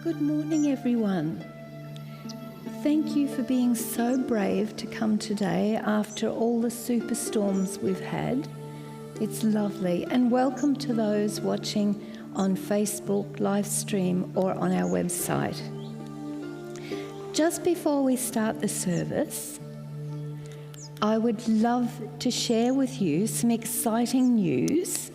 Good morning, everyone. Thank you for being so brave to come today after all the superstorms we've had. It's lovely. And welcome to those watching on Facebook, live stream, or on our website. Just before we start the service, I would love to share with you some exciting news.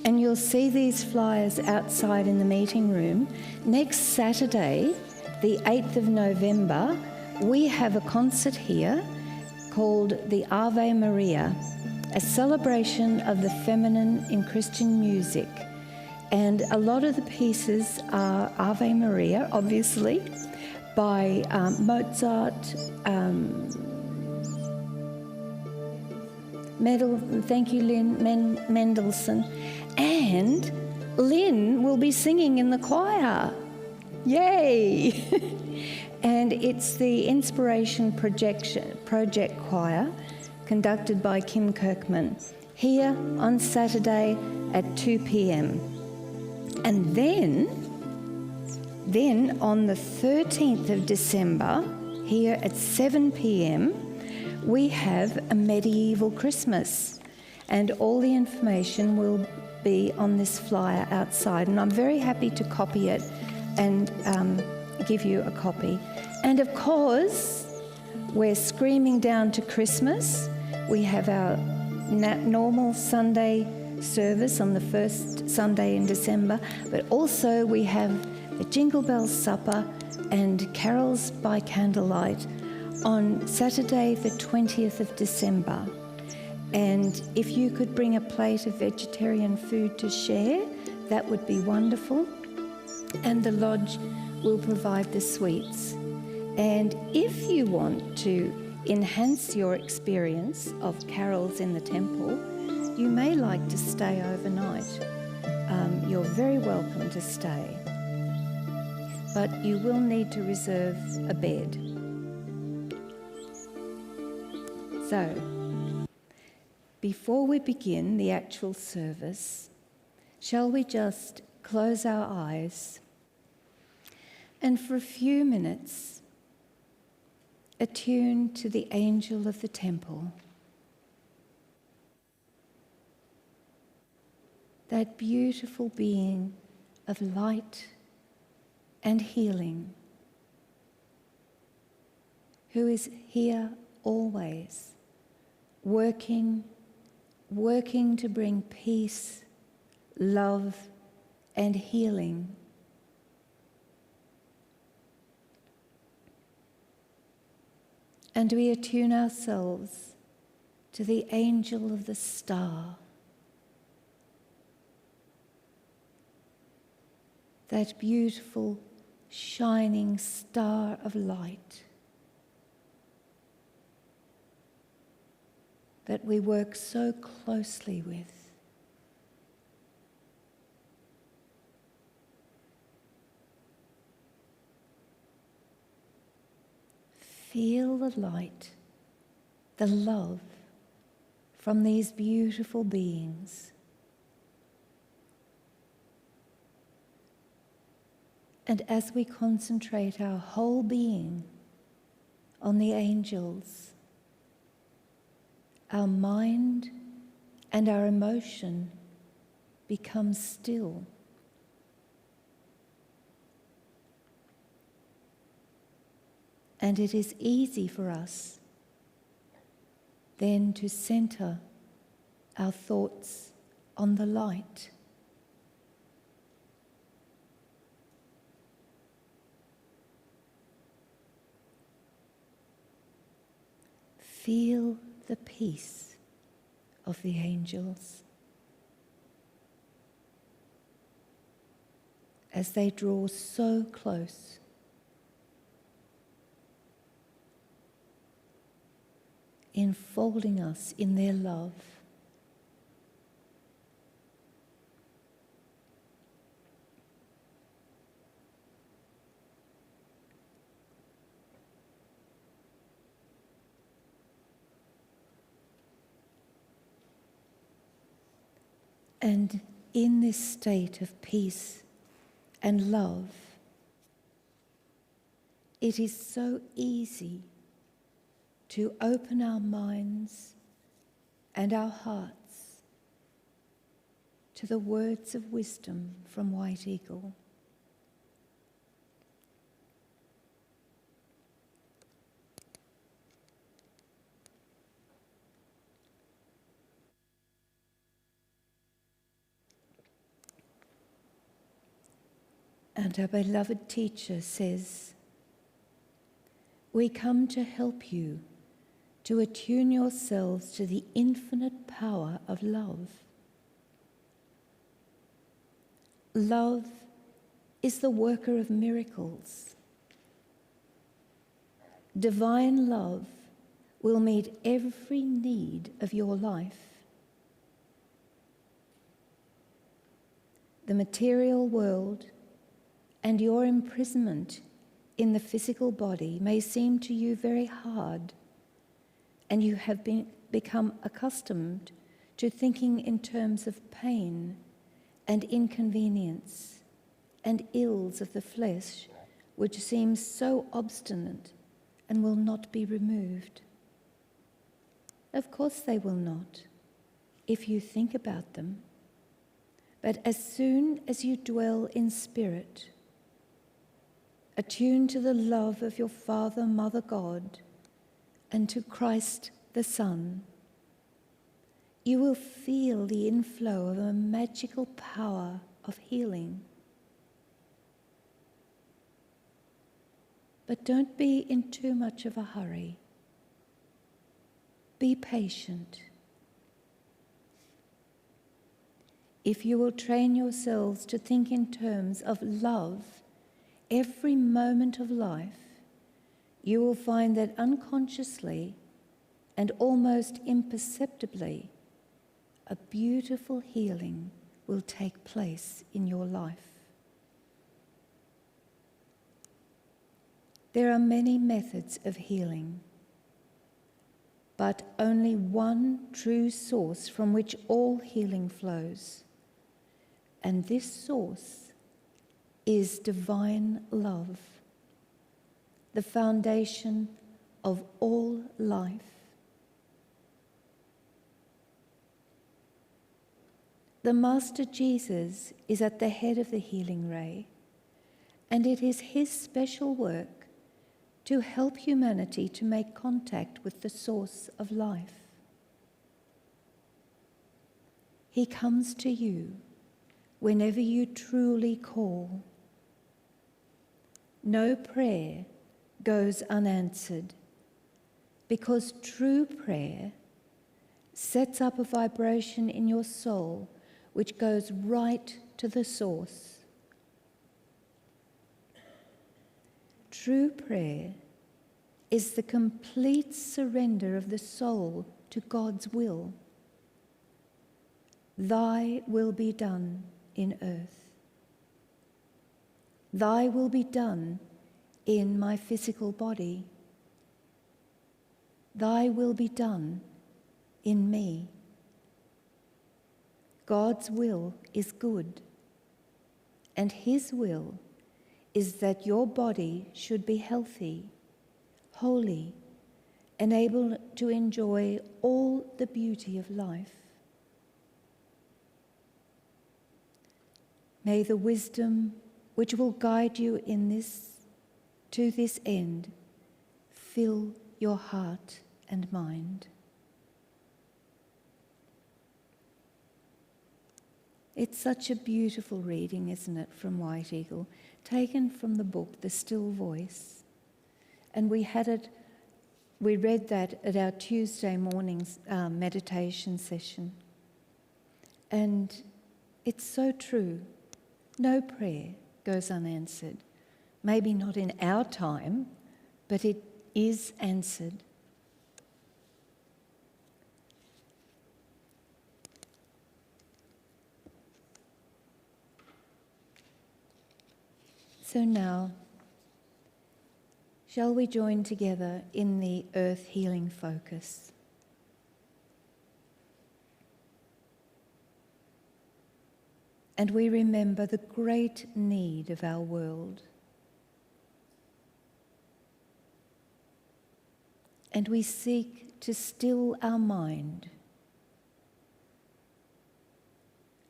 And you'll see these flyers outside in the meeting room. Next Saturday, the 8th of November, we have a concert here called the Ave Maria, a celebration of the feminine in Christian music. And a lot of the pieces are Ave Maria, obviously, by Mozart, thank you, Mendelssohn. And Lynn will be singing in the choir. Yay! And it's the Inspiration Project Choir, conducted by Kim Kirkman, here on Saturday at 2 p.m. And then on the 13th of December, here at 7 p.m, we have a medieval Christmas. And all the information will be on this flyer outside. And I'm very happy to copy it and give you a copy. And of course, we're screaming down to Christmas. We have our normal Sunday service on the first Sunday in December, but also we have a Jingle Bell Supper and carols by candlelight on Saturday the 20th of December. And if you could bring a plate of vegetarian food to share, that would be wonderful. And the lodge will provide the sweets. And if you want to enhance your experience of carols in the temple, you may like to stay overnight. You're very welcome to stay. But you will need to reserve a bed. So, before we begin the actual service, shall we just close our eyes and for a few minutes attune to the angel of the temple, that beautiful being of light and healing, who is here always, working to bring peace, love, and healing. And we attune ourselves to the angel of the star, that beautiful, shining star of light that we work so closely with. Feel the light, the love from these beautiful beings. And as we concentrate our whole being on the angels, our mind and our emotion become still. And it is easy for us then to center our thoughts on the light. Feel the peace of the angels as they draw so close, enfolding us in their love. And in this state of peace and love, It is so easy to open our minds and our hearts to the words of wisdom from White Eagle. And our beloved teacher says, "We come to help you to attune yourselves to the infinite power of love. Love is the worker of miracles. Divine love will meet every need of your life. The material world and your imprisonment in the physical body may seem to you very hard, and you have become accustomed to thinking in terms of pain and inconvenience and ills of the flesh, which seem so obstinate and will not be removed. Of course they will not, if you think about them. But as soon as you dwell in spirit, attuned to the love of your Father, Mother God, and to Christ the Son, you will feel the inflow of a magical power of healing. But don't be in too much of a hurry. Be patient. If you will train yourselves to think in terms of love every moment of life, you will find that unconsciously and almost imperceptibly, a beautiful healing will take place in your life. There are many methods of healing, but only one true source from which all healing flows, and this source is divine love, the foundation of all life. The Master Jesus is at the head of the healing ray, and it is his special work to help humanity to make contact with the source of life. He comes to you whenever you truly call. No prayer goes unanswered, because true prayer sets up a vibration in your soul which goes right to the source. True prayer is the complete surrender of the soul to God's will. Thy will be done in earth. Thy will be done in my physical body. Thy will be done in me. God's will is good, and his will is that your body should be healthy, holy, and able to enjoy all the beauty of life. May the wisdom which will guide you to this end fill your heart and mind. It's such a beautiful reading, isn't it, from White Eagle, taken from the book The Still Voice. And we read that at our Tuesday morning's meditation session. And it's so true. No prayer goes unanswered. Maybe not in our time, but it is answered. So now, shall we join together in the earth healing focus? And we remember the great need of our world. and we seek to still our mind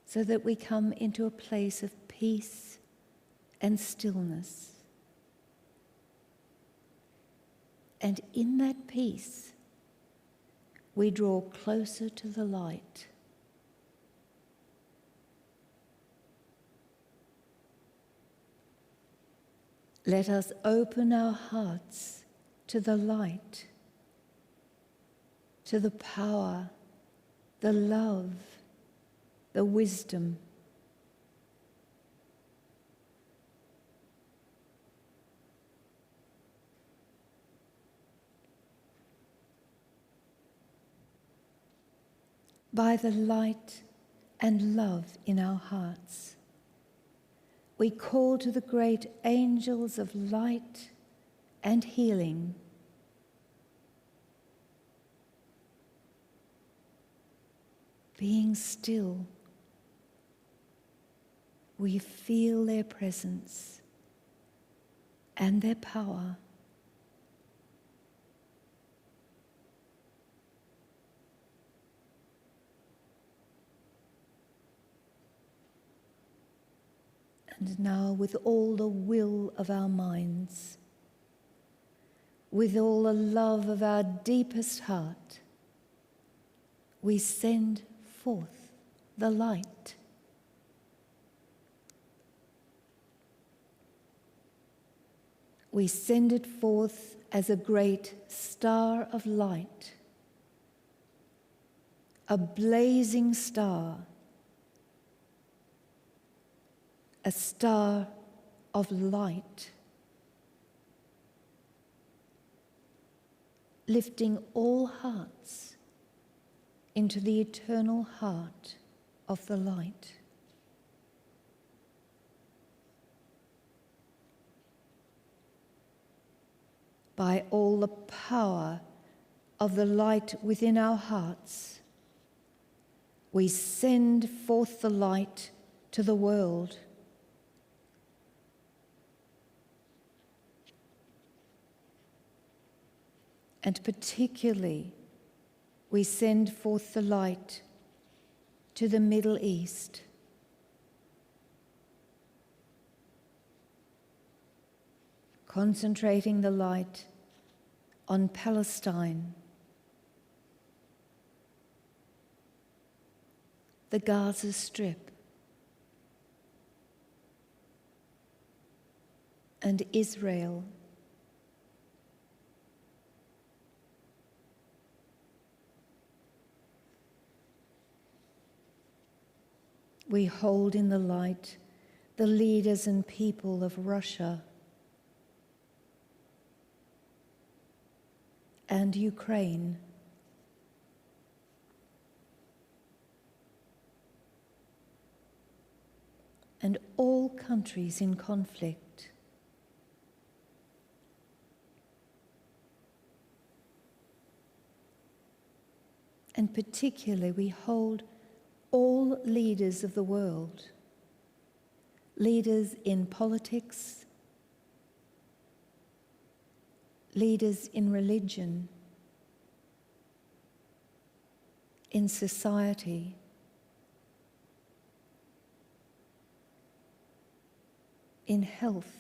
so that we come into a place of peace and stillness. And in that peace, we draw closer to the light. Let us open our hearts to the light, to the power, the love, the wisdom. By the light and love in our hearts, we call to the great angels of light and healing. Being still, we feel their presence and their power. And now, with all the will of our minds, with all the love of our deepest heart, we send forth the light. We send it forth as a great star of light, a blazing star, a star of light, lifting all hearts into the eternal heart of the light. By all the power of the light within our hearts, we send forth the light to the world. And particularly, we send forth the light to the Middle East. Concentrating the light on Palestine, the Gaza Strip, and Israel. We hold in the light the leaders and people of Russia and Ukraine, and all countries in conflict. And particularly, we hold all leaders of the world, leaders in politics, leaders in religion, in society, in health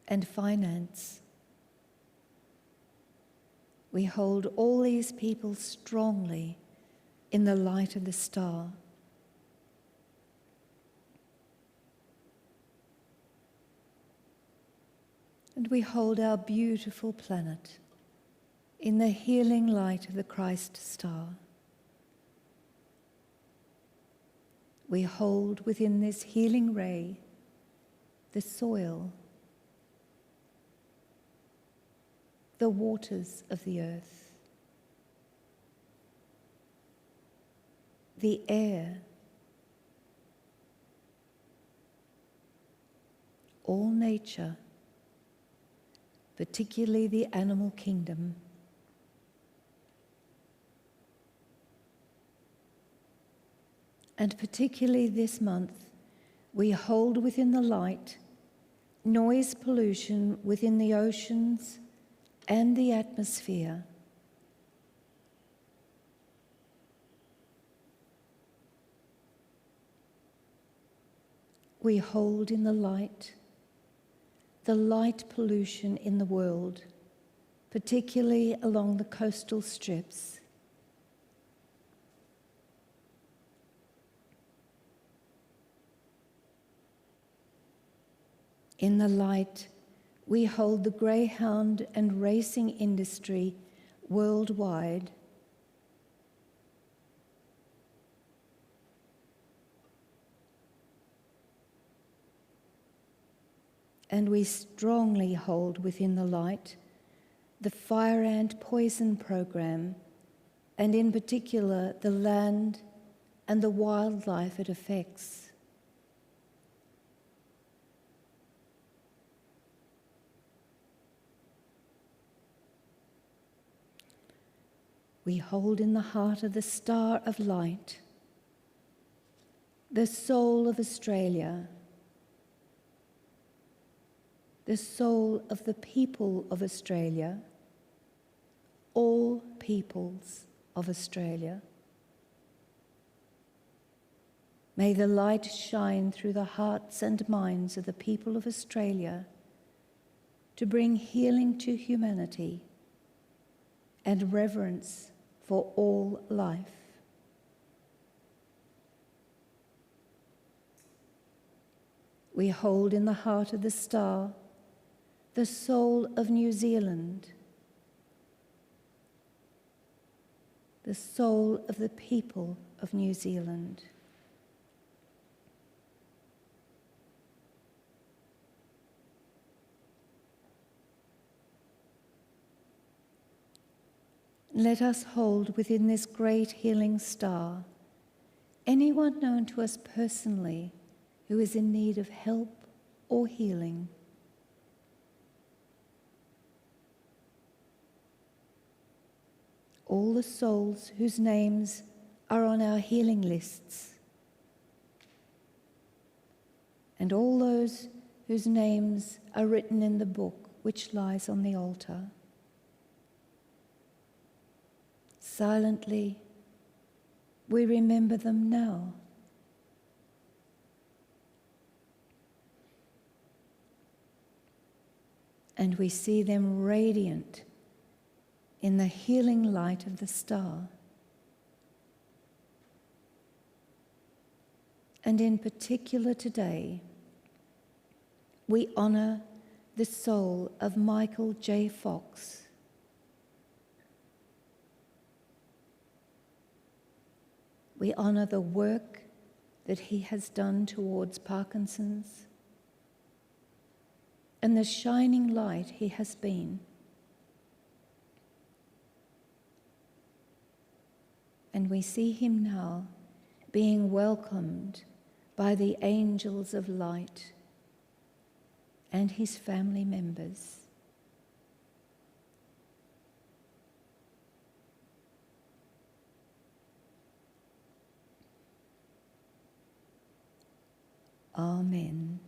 and finance. We hold all these people strongly in the light of the star. And we hold our beautiful planet in the healing light of the Christ star. We hold within this healing ray the soil, the waters of the earth, the air, all nature, particularly the animal kingdom. And particularly this month, we hold within the light noise pollution within the oceans and the atmosphere. We hold in the light pollution in the world, particularly along the coastal strips. In the light, we hold the greyhound and racing industry worldwide. And we strongly hold within the light the fire ant poison program, and in particular the land and the wildlife it affects. We hold in the heart of the star of light, the soul of Australia, the soul of the people of Australia, all peoples of Australia. May the light shine through the hearts and minds of the people of Australia to bring healing to humanity and reverence for all life. We hold in the heart of the star the soul of New Zealand, the soul of the people of New Zealand. Let us hold within this great healing star anyone known to us personally who is in need of help or healing. All the souls whose names are on our healing lists, and all those whose names are written in the book which lies on the altar. Silently, we remember them now. And we see them radiant in the healing light of the star. And in particular today, we honour the soul of Michael J. Fox. We honour the work that he has done towards Parkinson's and the shining light he has been. And we see him now being welcomed by the angels of light and his family members. Amen.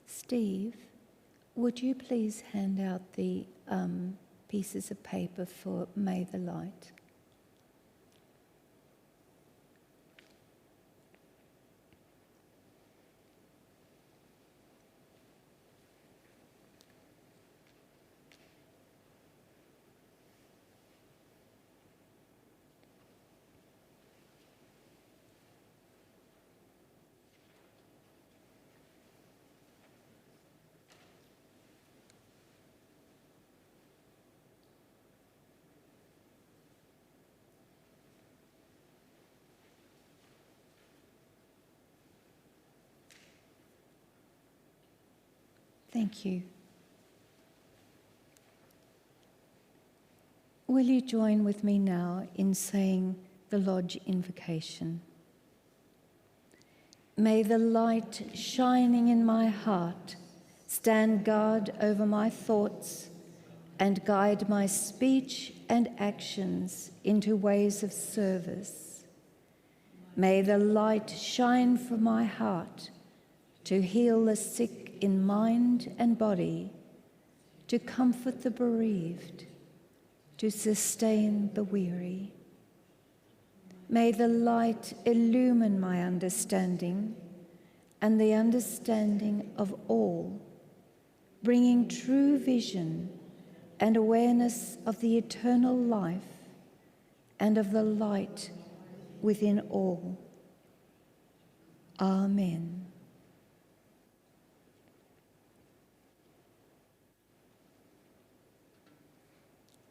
Steve, would you please hand out the pieces of paper for May the Light? Thank you. Will you join with me now in saying the Lodge Invocation? May the light shining in my heart stand guard over my thoughts and guide my speech and actions into ways of service. May the light shine from my heart to heal the sick in mind and body, to comfort the bereaved, to sustain the weary. May the light illumine my understanding and the understanding of all, bringing true vision and awareness of the eternal life and of the light within all. Amen.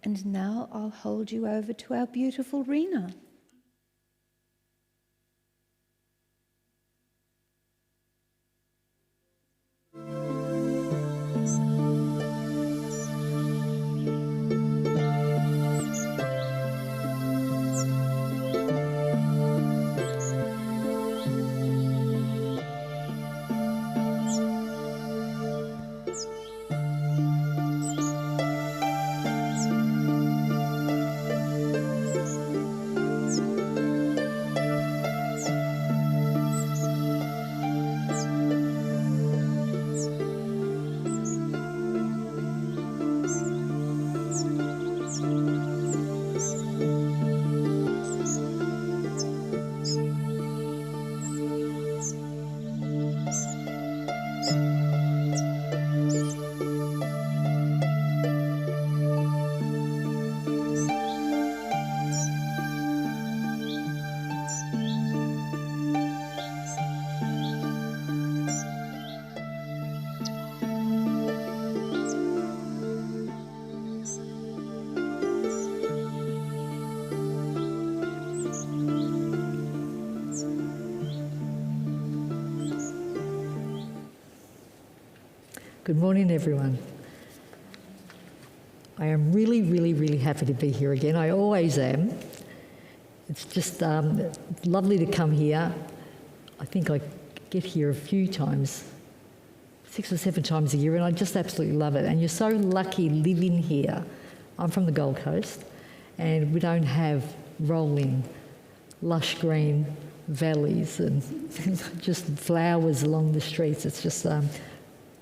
And now I'll hold you over to our beautiful Rina. Good morning, everyone. I am really, really, really happy to be here again. I always am. It's just lovely to come here. I think I get here a few times, 6 or 7 times a year, and I just absolutely love it. And you're so lucky living here. I'm from the Gold Coast, and we don't have rolling, lush green valleys and just flowers along the streets. It's just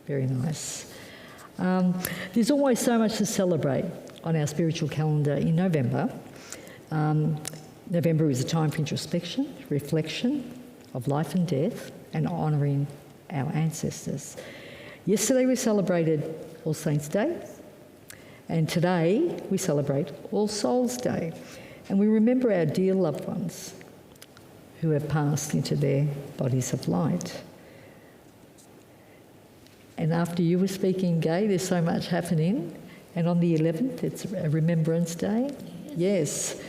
very nice. There's always so much to celebrate on our spiritual calendar in November. November is a time for introspection, reflection of life and death, and honouring our ancestors. Yesterday we celebrated All Saints' Day, and today we celebrate All Souls' Day, and we remember our dear loved ones who have passed into their bodies of light. And after you were speaking, Gay, there's so much happening. And on the 11th, it's a Remembrance Day. Yes.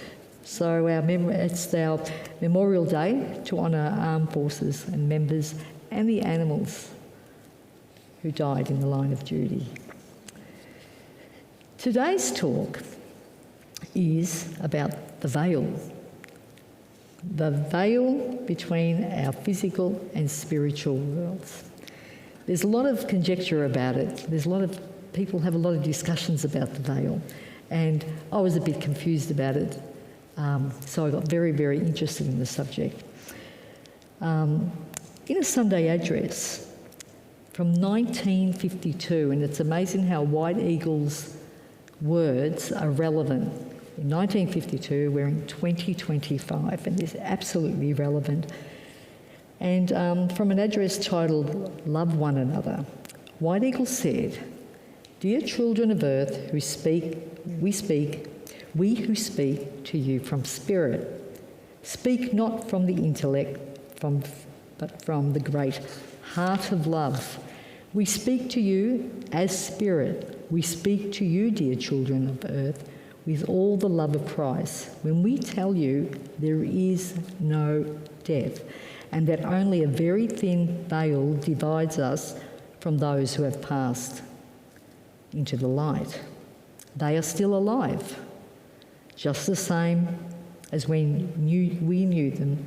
So it's our Memorial Day to honour armed forces and members and the animals who died in the line of duty. Today's talk is about the veil between our physical and spiritual worlds. There's a lot of conjecture about it. People have a lot of discussions about the veil, and I was a bit confused about it, so I got very, very interested in the subject. In a Sunday address from 1952, and it's amazing how White Eagle's words are relevant. In 1952, we're in 2025, and it's absolutely relevant. And from an address titled Love One Another, White Eagle said, "Dear children of earth we who speak to you from spirit, speak not from the intellect, but from the great heart of love. We speak to you as spirit. We speak to you, dear children of earth, with all the love of Christ. When we tell you there is no death, and that only a very thin veil divides us from those who have passed into the light. They are still alive, just the same as when we knew them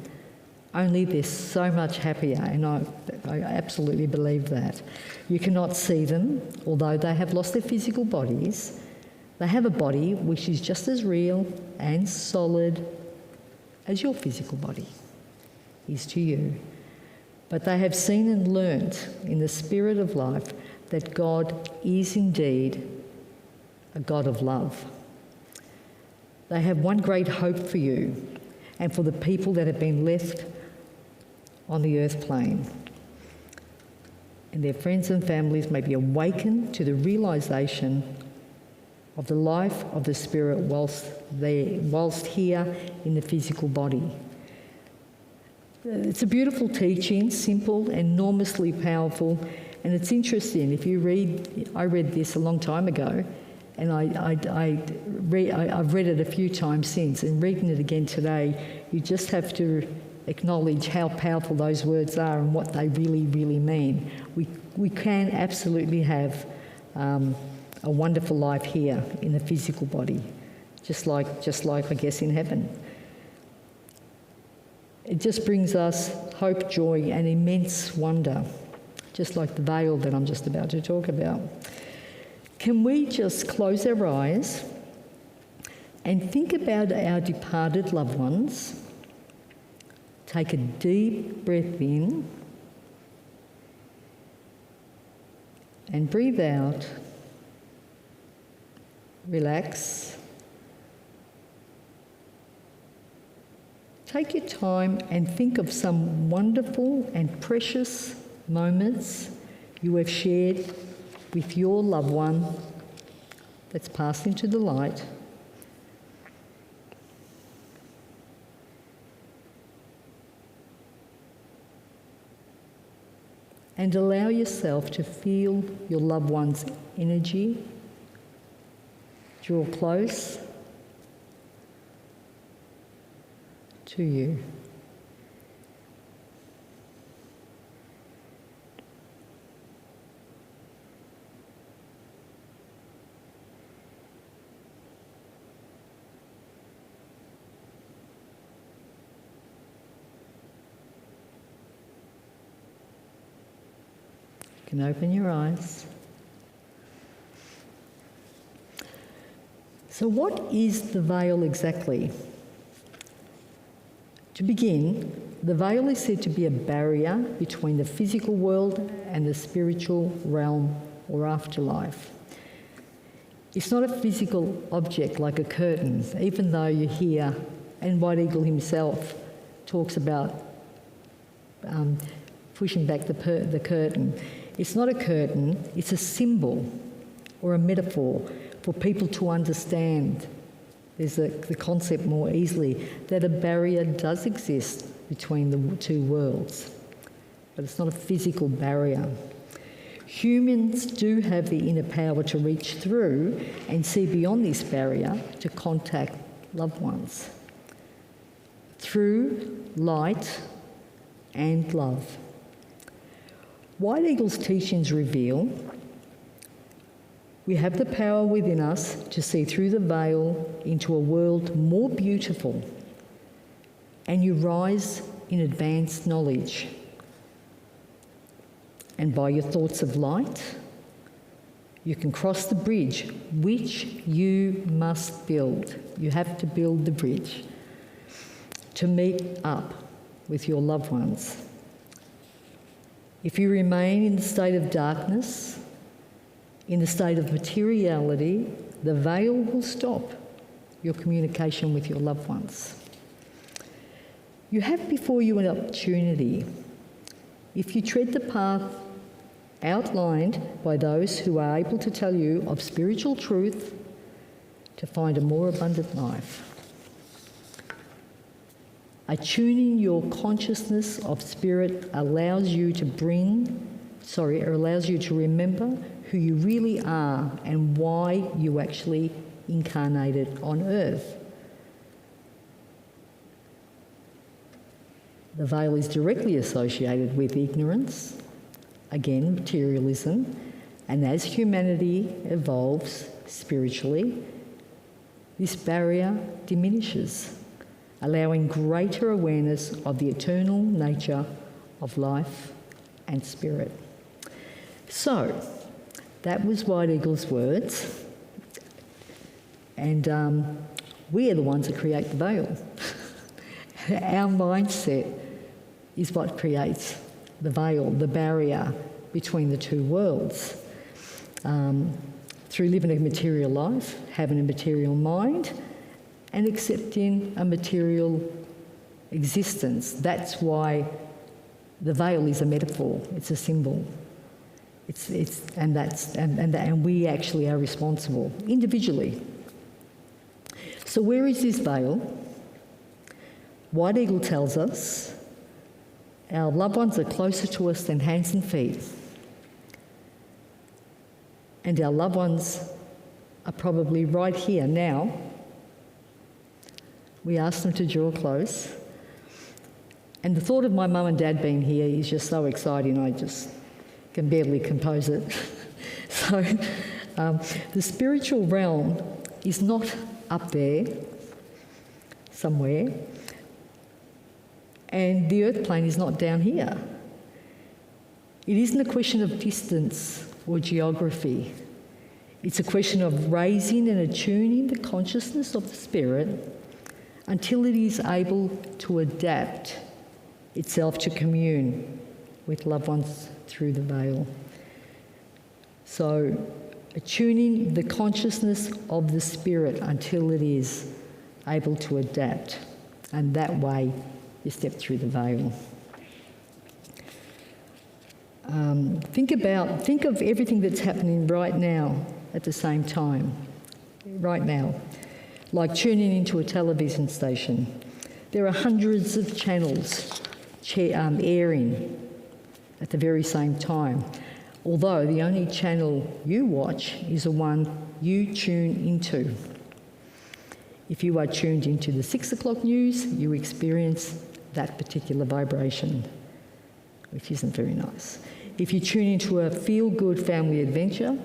only they're so much happier, and I absolutely believe that. You cannot see them, although they have lost their physical bodies. They have a body which is just as real and solid as your physical body is to you. But they have seen and learnt in the spirit of life that God is indeed a God of love. They have one great hope for you and for the people that have been left on the earth plane. And their friends and families may be awakened to the realisation of the life of the Spirit whilst here in the physical body. It's a beautiful teaching, simple, enormously powerful, and it's interesting. If you read, I read this a long time ago, and I've read it a few times since, and reading it again today, you just have to acknowledge how powerful those words are and what they really, really mean. We can absolutely have a wonderful life here in the physical body, just like I guess in heaven. It just brings us hope, joy, and immense wonder, just like the veil that I'm just about to talk about. Can we just close our eyes and think about our departed loved ones? Take a deep breath in and breathe out. Relax. Take your time and think of some wonderful and precious moments you have shared with your loved one that's passed into the light. And allow yourself to feel your loved one's energy. Draw close to you. You can open your eyes. So what is the veil exactly? To begin, the veil is said to be a barrier between the physical world and the spiritual realm or afterlife. It's not a physical object like a curtain, even though you hear, and White Eagle himself talks about pushing back the curtain. It's not a curtain, it's a symbol or a metaphor for people to understand. There's the concept more easily that a barrier does exist between the two worlds, but it's not a physical barrier. Humans do have the inner power to reach through and see beyond this barrier to contact loved ones through light and love. White Eagle's teachings reveal we have the power within us to see through the veil into a world more beautiful, and you rise in advanced knowledge. And by your thoughts of light, you can cross the bridge which you must build. You have to build the bridge to meet up with your loved ones. If you remain in the state of darkness, in the state of materiality, the veil will stop your communication with your loved ones. You have before you an opportunity. If you tread the path outlined by those who are able to tell you of spiritual truth, to find a more abundant life. Attuning your consciousness of spirit allows you to remember who you really are and why you actually incarnated on earth. The veil is directly associated with ignorance, again, materialism, and as humanity evolves spiritually, this barrier diminishes. allowing greater awareness of the eternal nature of life and spirit. So, that was White Eagle's words, and we are the ones that create the veil. Our mindset is what creates the veil, the barrier between the two worlds. Through living a material life, having a material mind, and accepting a material existence. That's why the veil is a metaphor, it's a symbol. And we actually are responsible individually. So where is this veil? White Eagle tells us our loved ones are closer to us than hands and feet. And our loved ones are probably right here now. We ask them to draw close. And the thought of my mum and dad being here is just so exciting, I just can barely compose it. So the spiritual realm is not up there somewhere, and the earth plane is not down here. It isn't a question of distance or geography. It's a question of raising and attuning the consciousness of the spirit until it is able to adapt itself to commune with loved ones through the veil. So, attuning the consciousness of the spirit until it is able to adapt, and that way you step through the veil. Think of everything that's happening right now at the same time, right now, like tuning into a television station. There are hundreds of channels airing at the very same time, although the only channel you watch is the one you tune into. If you are tuned into the 6 o'clock news, you experience that particular vibration, which isn't very nice. If you tune into a feel-good family adventure,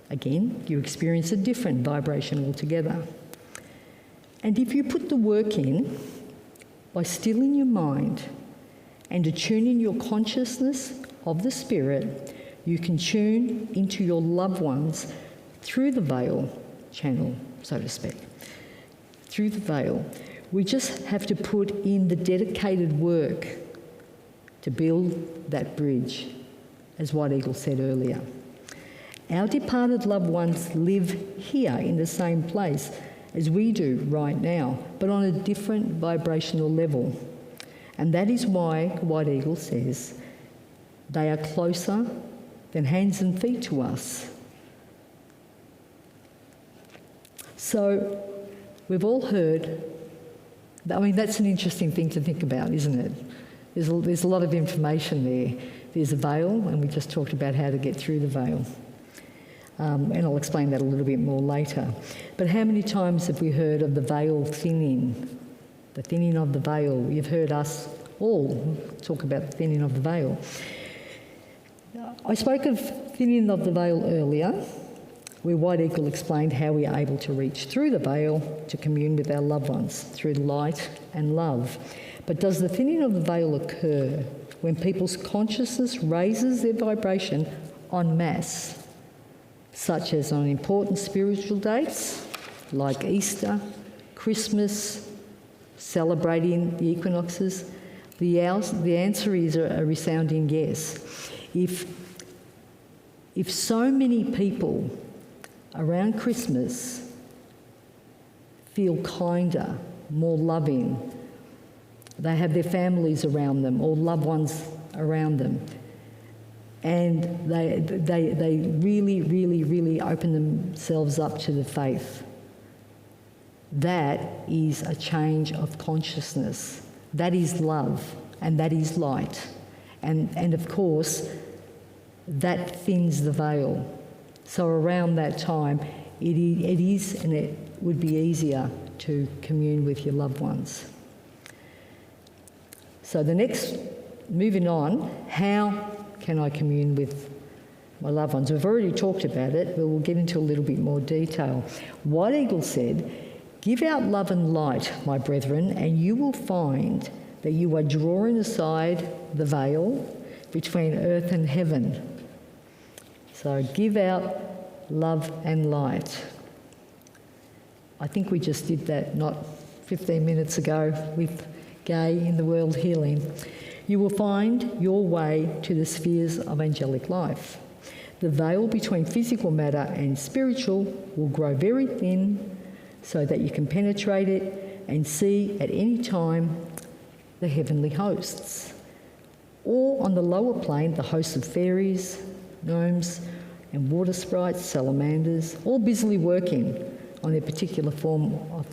again, you experience a different vibration altogether. And if you put the work in by stilling your mind and attuning your consciousness of the spirit, you can tune into your loved ones through the veil channel, so to speak. Through the veil. We just have to put in the dedicated work to build that bridge, as White Eagle said earlier. Our departed loved ones live here in the same place as we do right now, but on a different vibrational level. And that is why White Eagle says they are closer than hands and feet to us. So we've all heard, that's an interesting thing to think about, isn't it? There's a lot of information there. There's a veil, and we just talked about how to get through the veil. And I'll explain that a little bit more later. But how many times have we heard of the veil thinning? The thinning of the veil. You've heard us all talk about the thinning of the veil. I spoke of thinning of the veil earlier, where White Eagle explained how we are able to reach through the veil to commune with our loved ones through light and love. But does the thinning of the veil occur when people's consciousness raises their vibration en masse, such as on important spiritual dates like Easter, Christmas, celebrating the equinoxes? The answer is a resounding yes. If so many people around Christmas feel kinder, more loving, they have their families around them or loved ones around them, and they really, really, really open themselves up to the faith, that is a change of consciousness. That is love, and that is light. And of course, that thins the veil. So around that time, it is and it would be easier to commune with your loved ones. So moving on, how can I commune with my loved ones? We've already talked about it, but we'll get into a little bit more detail. White Eagle said, Give out love and light, my brethren, and you will find that you are drawing aside the veil between earth and heaven. So give out love and light. I think we just did that not 15 minutes ago with Gay in the World Healing. You will find your way to the spheres of angelic life. The veil between physical matter and spiritual will grow very thin so that you can penetrate it and see at any time the heavenly hosts. Or on the lower plane, the hosts of fairies, gnomes and water sprites, salamanders, all busily working on their particular form of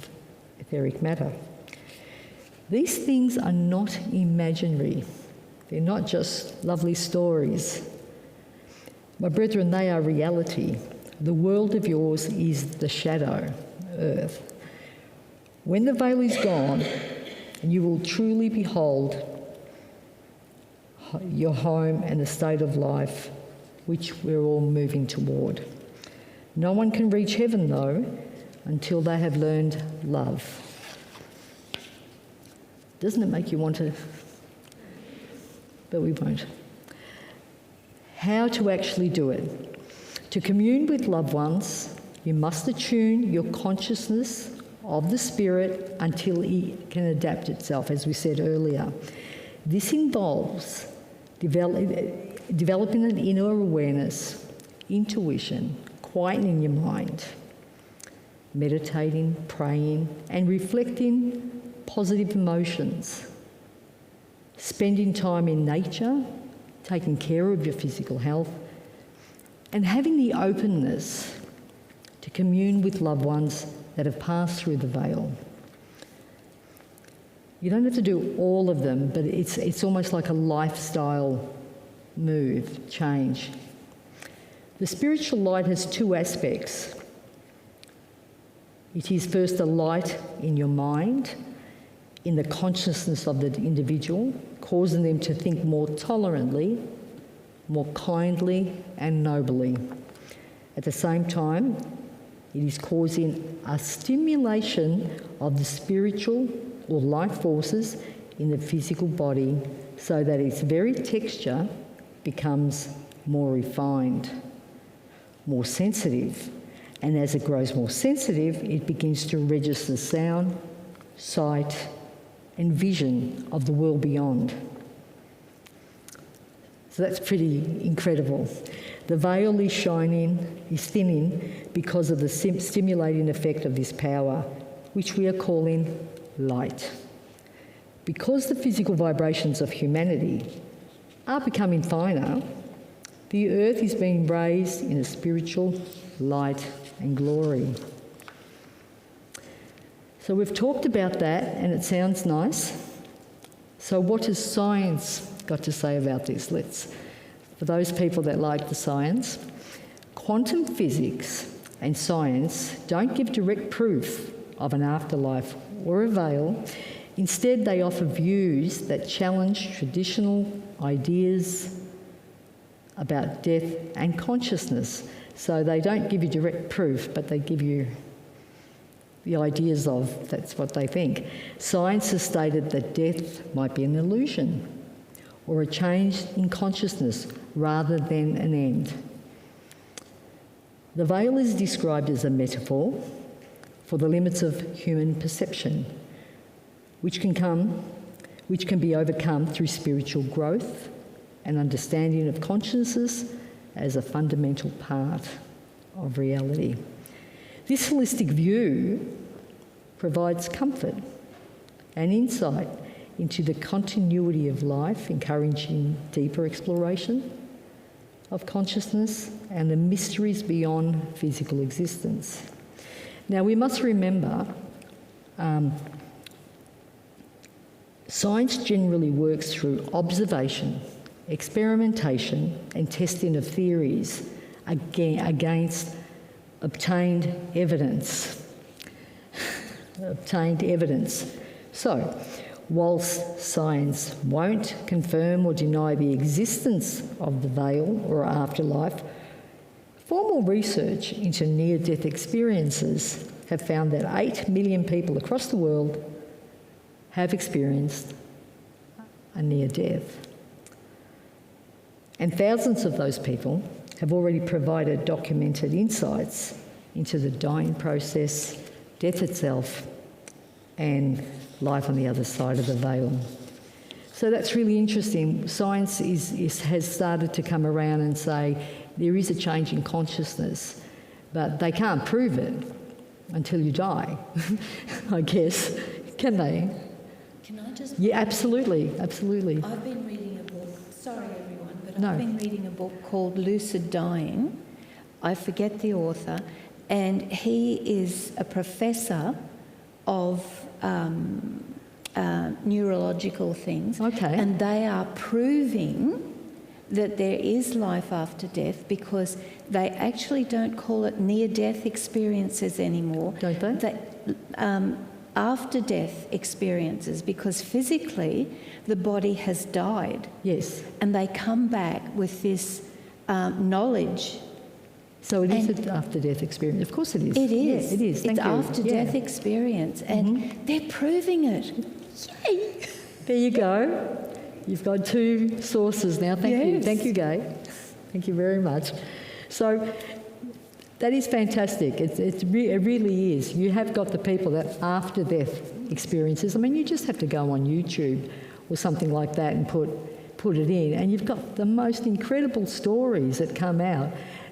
etheric matter. These things are not imaginary. They're not just lovely stories. My brethren, they are reality. The world of yours is the shadow, earth. When the veil is gone, you will truly behold your home and the state of life which we're all moving toward. No one can reach heaven, though, until they have learned love. Doesn't it make you want to? But we won't. How to actually do it. To commune with loved ones, you must attune your consciousness of the spirit until it can adapt itself, as we said earlier. This involves developing an inner awareness, intuition, quietening your mind, meditating, praying, and reflecting positive emotions, spending time in nature, taking care of your physical health, and having the openness to commune with loved ones that have passed through the veil. You don't have to do all of them, but it's almost like a lifestyle move, change. The spiritual light has two aspects. It is first a light in your mind, in the consciousness of the individual, causing them to think more tolerantly, more kindly and nobly. At the same time, it is causing a stimulation of the spiritual or life forces in the physical body so that its very texture becomes more refined, more sensitive. And as it grows more sensitive, it begins to register sound, sight, and vision of the world beyond. So that's pretty incredible. The veil is thinning because of the stimulating effect of this power, which we are calling light. Because the physical vibrations of humanity are becoming finer, the earth is being raised in a spiritual light and glory. So we've talked about that, and it sounds nice. So what has science got to say about this? For those people that like the science, quantum physics and science don't give direct proof of an afterlife or a veil. Instead, they offer views that challenge traditional ideas about death and consciousness. So they don't give you direct proof, but they give you the ideas of that's what they think. Science has stated that death might be an illusion or a change in consciousness rather than an end. The veil is described as a metaphor for the limits of human perception, which can be overcome through spiritual growth and understanding of consciousness as a fundamental part of reality. This holistic view provides comfort and insight into the continuity of life, encouraging deeper exploration of consciousness and the mysteries beyond physical existence. Now, we must remember science generally works through observation, experimentation and testing of theories against obtained evidence. So, whilst science won't confirm or deny the existence of the veil or afterlife, formal research into near-death experiences have found that 8 million people across the world have experienced a near death. And thousands of those people have already provided documented insights into the dying process, death itself, and life on the other side of the veil. So that's really interesting. Science has started to come around and say there is a change in consciousness, but they can't prove it until you die, I guess. Can they? Can I just... Yeah, absolutely, absolutely. I've been reading a book, sorry everyone, but No. I've been reading a book called Lucid Dying. I forget the author, and he is a professor of neurological things. Okay. And they are proving that there is life after death because they actually don't call it near-death experiences anymore. Don't they? After-death experiences, because physically the body has died. Yes. And they come back with this knowledge. So it is an after-death experience. Of course it is. It is. Yeah, it is. Thank it's you. after-death experience, and they're proving it. Yay! There you go. You've got 2 sources now. Thank you. Yes. Thank you, Gay. Thank you very much. So that is fantastic. It really is. You have got the people that after-death experiences. I mean, you just have to go on YouTube or something like that and put it in, and you've got the most incredible stories that come out.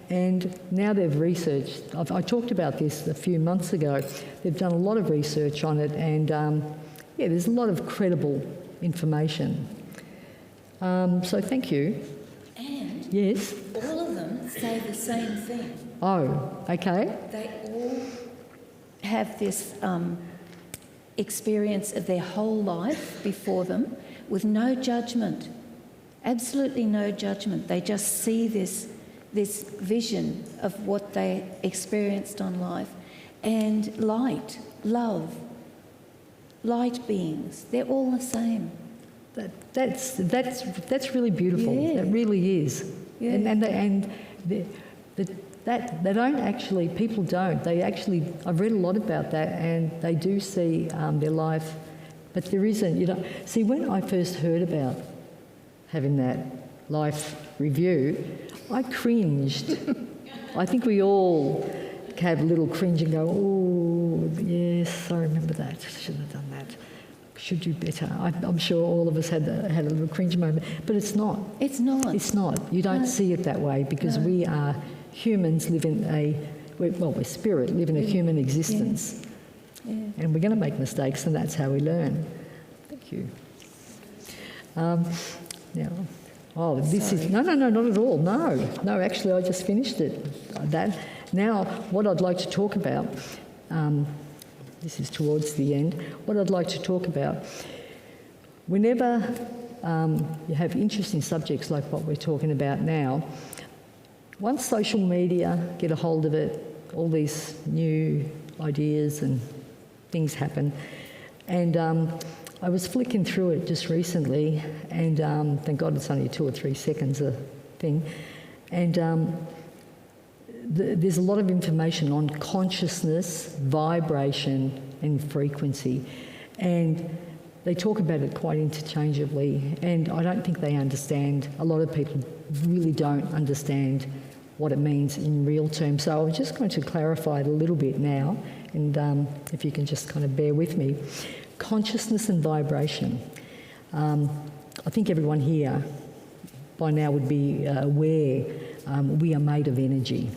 And now they've researched. I talked about this a few months ago. They've done a lot of research on it, and there's a lot of credible information. So thank you. And Yes. all of them say the same thing. Oh, okay. They all have this experience of their whole life before them with no judgment, absolutely no judgment. They just see this vision of what they experienced on life, and light, love, light beings. They're all the same. That's really beautiful. Yeah. That really is. Yeah. And they don't actually. People don't. They actually. I've read a lot about that, and they do see their life, but there isn't. You know. See, when I first heard about having that life review, I cringed. I think we all have a little cringe and go, oh, yes, I remember that. Should have done that. Should do better. I'm sure all of us had a little cringe moment. But it's not. It's not. It's not. You don't see it that way because we are humans living we're spirit, living a human existence. Yeah. And we're going to make mistakes, and that's how we learn. Thank you. Now... Oh, this is... No, not at all. No, actually, I just finished it. Now, what I'd like to talk about, this is towards the end, what I'd like to talk about, whenever you have interesting subjects like what we're talking about now, once social media get a hold of it, all these new ideas and things happen, and... I was flicking through it just recently, and thank God it's only 2 or 3 seconds a thing, and there's a lot of information on consciousness, vibration and frequency, and they talk about it quite interchangeably, and I don't think they understand. A lot of people really don't understand what it means in real terms. So I'm just going to clarify it a little bit now, and if you can just kind of bear with me. Consciousness and vibration. I think everyone here by now would be aware we are made of energy.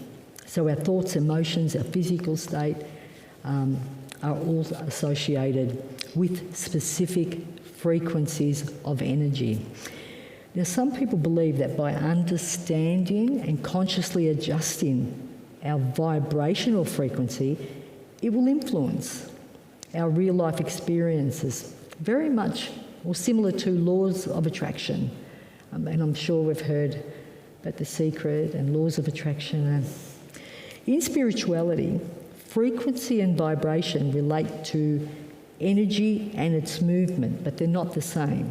So our thoughts, emotions, our physical state are all associated with specific frequencies of energy. Now, some people believe that by understanding and consciously adjusting our vibrational frequency, it will influence our real-life experiences, very much or similar to laws of attraction. And I'm sure we've heard about The Secret and laws of attraction. In spirituality, frequency and vibration relate to energy and its movement, but they're not the same.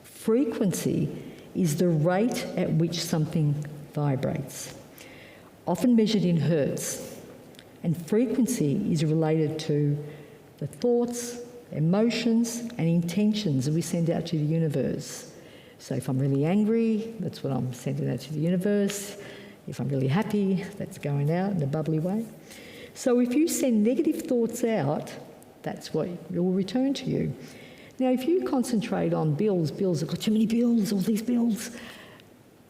Frequency is the rate at which something vibrates, often measured in hertz. And frequency is related to the thoughts, emotions and intentions that we send out to the universe. So if I'm really angry, that's what I'm sending out to the universe. If I'm really happy, that's going out in a bubbly way. So if you send negative thoughts out, that's what will return to you. Now, if you concentrate on bills, I've got too many bills, all these bills,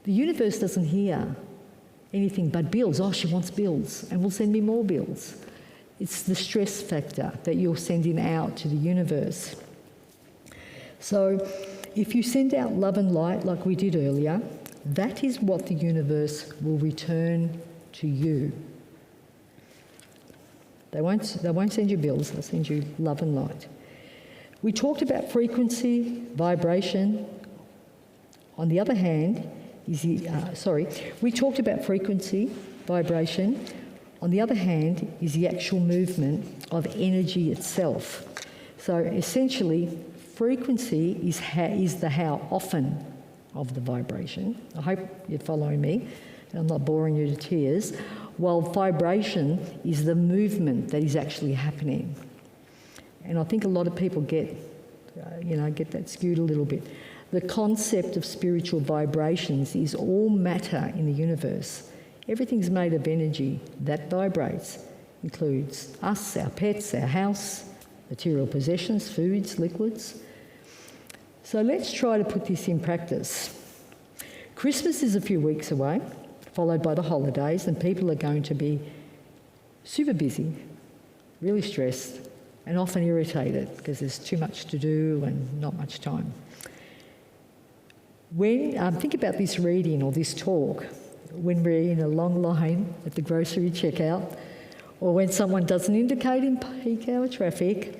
the universe doesn't hear anything but bills. Oh, she wants bills, and will send me more bills. It's the stress factor that you're sending out to the universe. So if you send out love and light like we did earlier, that is what the universe will return to you. They won't send you bills, they'll send you love and light. We talked about frequency, vibration. On the other hand, we talked about frequency, vibration. On the other hand is the actual movement of energy itself. So essentially, frequency is the how often of the vibration. I hope you're following me and I'm not boring you to tears. While vibration is the movement that is actually happening. And I think a lot of people get that skewed a little bit. The concept of spiritual vibrations is all matter in the universe. Everything's made of energy that vibrates. Includes us, our pets, our house, material possessions, foods, liquids. So let's try to put this in practice. Christmas is a few weeks away, followed by the holidays, and people are going to be super busy, really stressed, and often irritated because there's too much to do and not much time. When think about this reading or this talk when we're in a long line at the grocery checkout, or when someone doesn't indicate in peak hour traffic,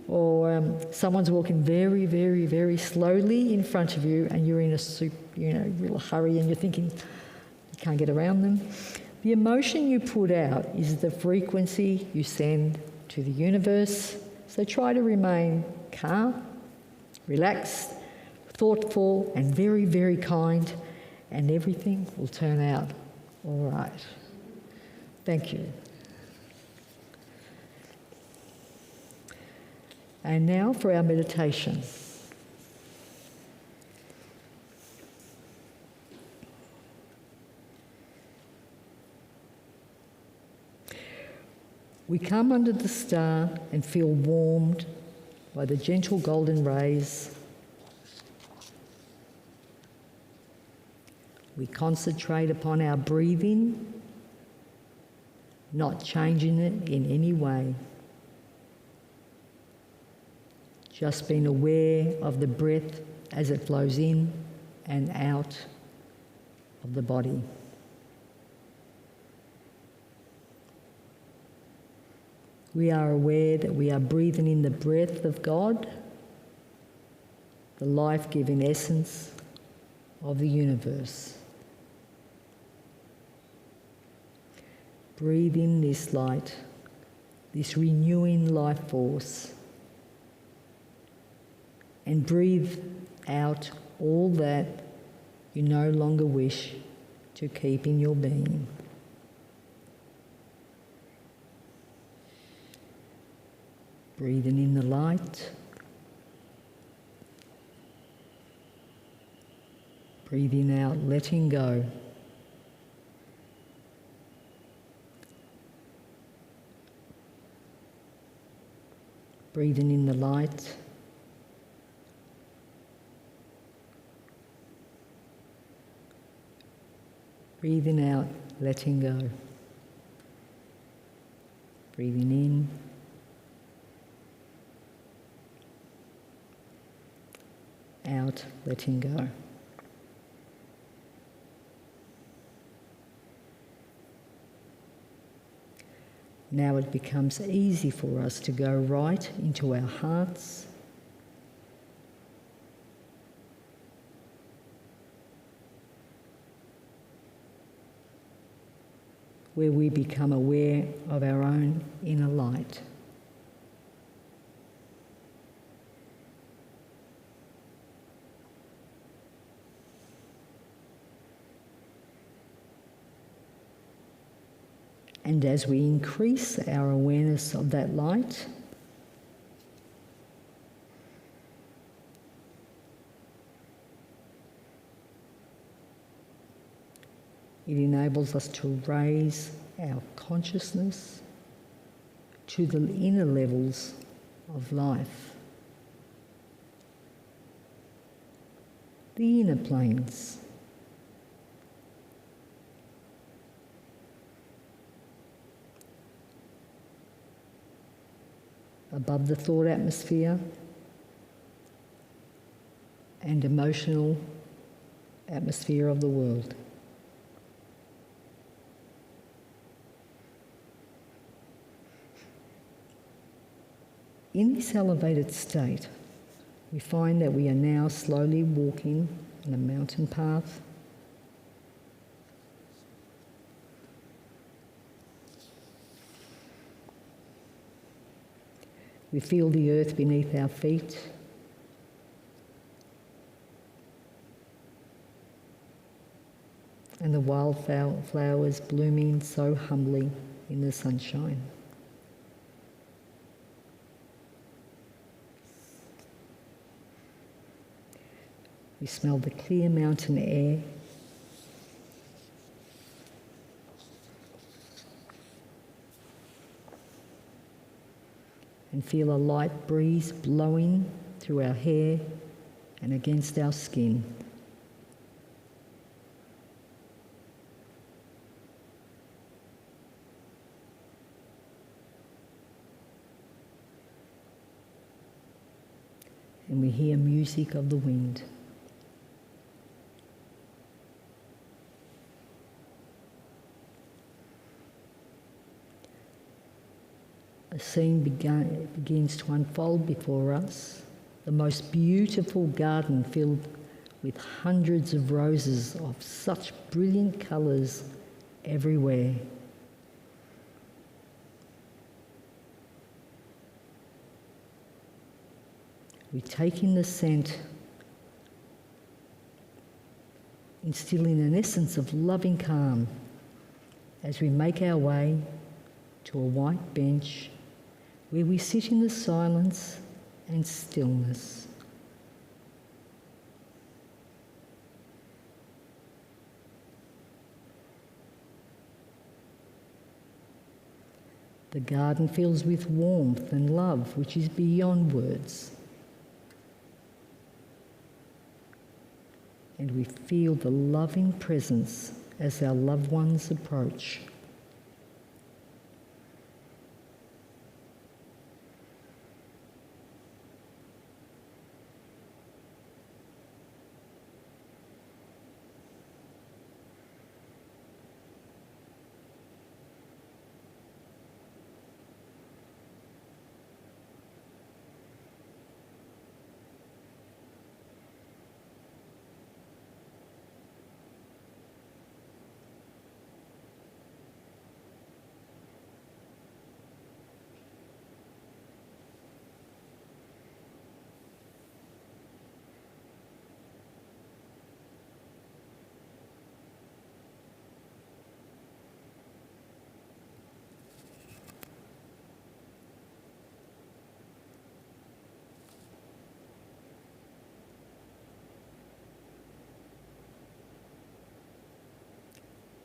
or someone's walking very, very, very slowly in front of you and you're in a real hurry and you're thinking you can't get around them. The emotion you put out is the frequency you send to the universe. So try to remain calm, relaxed, thoughtful and very, very kind, and everything will turn out all right. Thank you. And now for our meditation. We come under the star and feel warmed by the gentle golden rays. We concentrate upon our breathing, not changing it in any way. Just being aware of the breath as it flows in and out of the body. We are aware that we are breathing in the breath of God, the life-giving essence of the universe. Breathe in this light, this renewing life force, and breathe out all that you no longer wish to keep in your being. Breathing in the light, breathing out, letting go. Breathing in the light, breathing out, letting go. Breathing in, out, letting go. Now it becomes easy for us to go right into our hearts, where we become aware of our own inner light. And as we increase our awareness of that light, it enables us to raise our consciousness to the inner levels of life, the inner planes. Above the thought atmosphere and emotional atmosphere of the world. In this elevated state, we find that we are now slowly walking on a mountain path. We feel the earth beneath our feet. And the wildflowers blooming so humbly in the sunshine. We smell the clear mountain air. And feel a light breeze blowing through our hair and against our skin. And we hear music of the wind. A scene begins to unfold before us, the most beautiful garden filled with hundreds of roses of such brilliant colours everywhere. We take in the scent, instilling an essence of loving calm as we make our way to a white bench where we sit in the silence and stillness. The garden fills with warmth and love which is beyond words. And we feel the loving presence as our loved ones approach.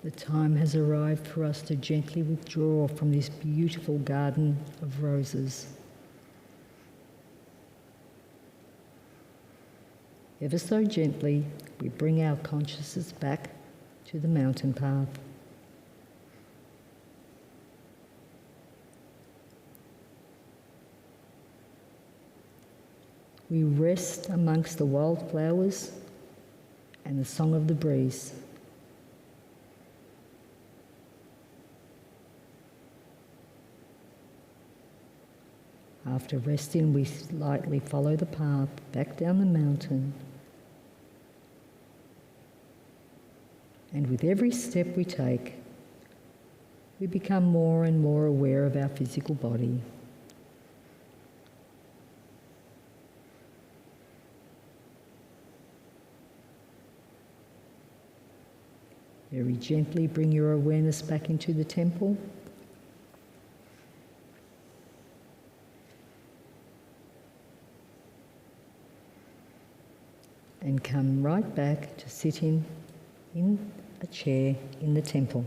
The time has arrived for us to gently withdraw from this beautiful garden of roses. Ever so gently, we bring our consciousness back to the mountain path. We rest amongst the wildflowers and the song of the breeze. After resting, we lightly follow the path back down the mountain. And with every step we take, we become more and more aware of our physical body. Very gently bring your awareness back into the temple and come right back to sit in a chair in the temple.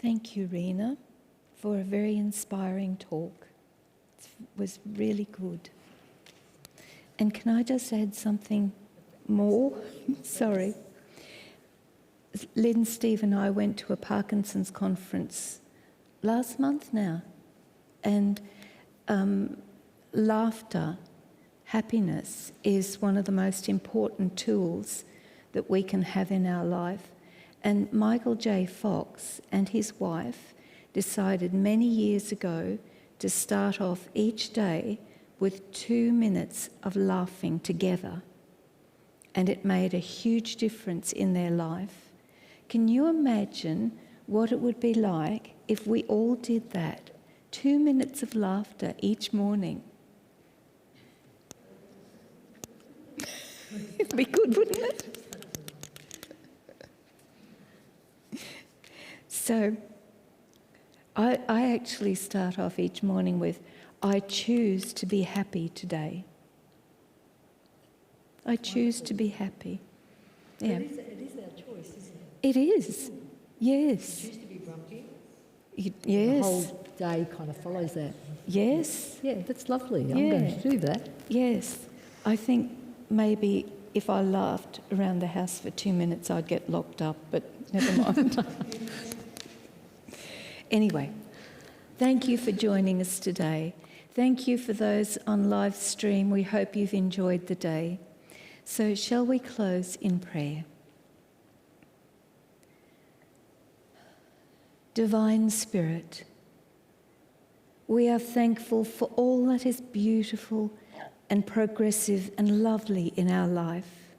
Thank you, Rina, for a very inspiring talk. It was really good. And can I just add something more? Sorry. Lynn, Steve and I went to a Parkinson's conference last month now. And laughter, happiness, is one of the most important tools that we can have in our life. And Michael J. Fox and his wife decided many years ago to start off each day with 2 minutes of laughing together. And it made a huge difference in their life. Can you imagine what it would be like if we all did that? 2 minutes of laughter each morning. It'd be good, wouldn't it? So I actually start off each morning with, I choose to be happy today. I choose to be happy. Yeah. It is our choice, isn't it? It is. Yes. Choose to be grumpy. Yes. The whole day kind of follows that. Yes. Yeah, that's lovely. I'm going to do that. Yes. I think maybe if I laughed around the house for 2 minutes, I'd get locked up, but never mind. Anyway, thank you for joining us today. Thank you for those on live stream. We hope you've enjoyed the day. So shall we close in prayer? Divine Spirit, we are thankful for all that is beautiful and progressive and lovely in our life.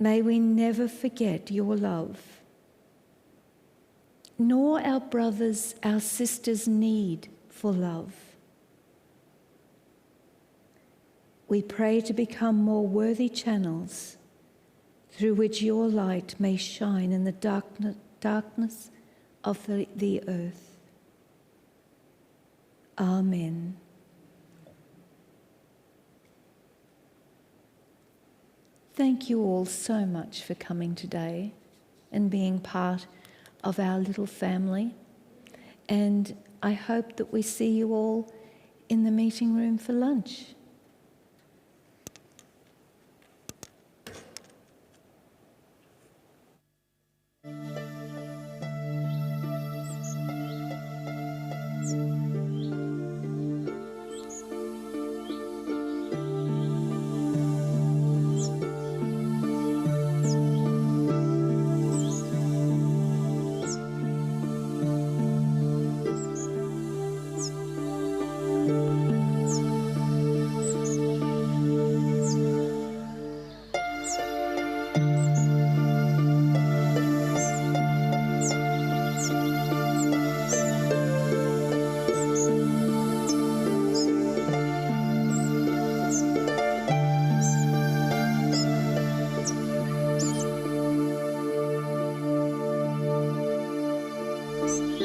May we never forget your love, nor our brothers, our sisters' need for love. We pray to become more worthy channels through which your light may shine in the darkness of the earth. Amen. Thank you all so much for coming today and being part of our little family. And I hope that we see you all in the meeting room for lunch. Thank you.